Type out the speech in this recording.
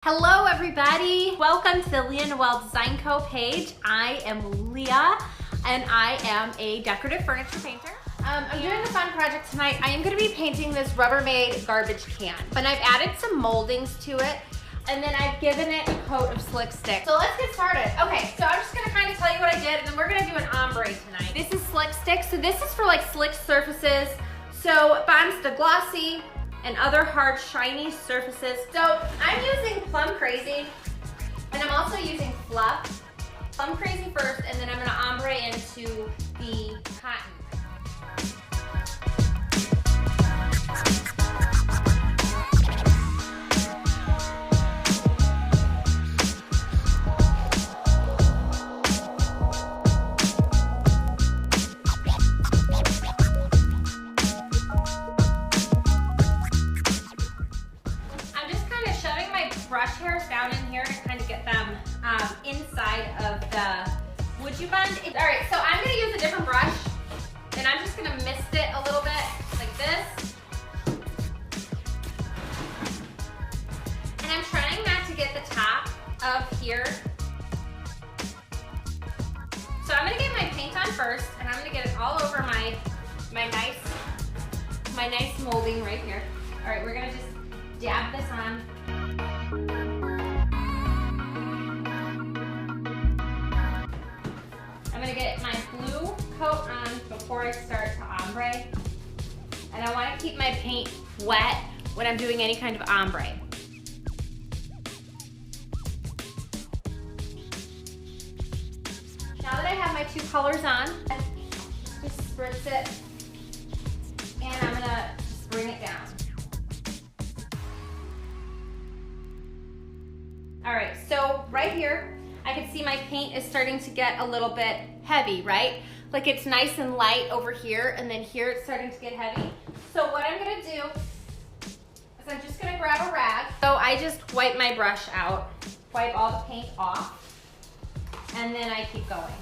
Hello everybody! Welcome to the Leah Noel Design Co. page. I am Leah and I am a decorative furniture painter. I'm doing a fun project tonight. I am going to be painting this Rubbermaid garbage can, but I've added some moldings to it and then I've given it a coat of slick stick. So let's get started. Okay, so I'm just going to kind of tell you what I did and then we're going to do an ombre tonight. This is slick stick, so this is for like slick surfaces. So it bonds to glossy and other hard, shiny surfaces. So I'm using Plum Crazy, and I'm also using Fluff. Plum Crazy first, and then I'm gonna ombre into the cotton. Brush hairs down in here to kind of get them inside of the would you bund? All right, so I'm gonna use a different brush and I'm just gonna mist it a little bit like this. And I'm trying not to get the top of here. So I'm gonna get my paint on first and I'm gonna get it all over my nice molding right here. All right, we're gonna just dab this on. I'm gonna get my blue coat on before I start to ombre. And I wanna keep my paint wet when I'm doing any kind of ombre. Now that I have my two colors on, just spritz it. And I'm gonna just bring it down. All right, so right here, I can see my paint is starting to get a little bit heavy, right? Like it's nice and light over here, and then here it's starting to get heavy. So what I'm gonna do is I'm just gonna grab a rag. So I just wipe my brush out, wipe all the paint off, and then I keep going.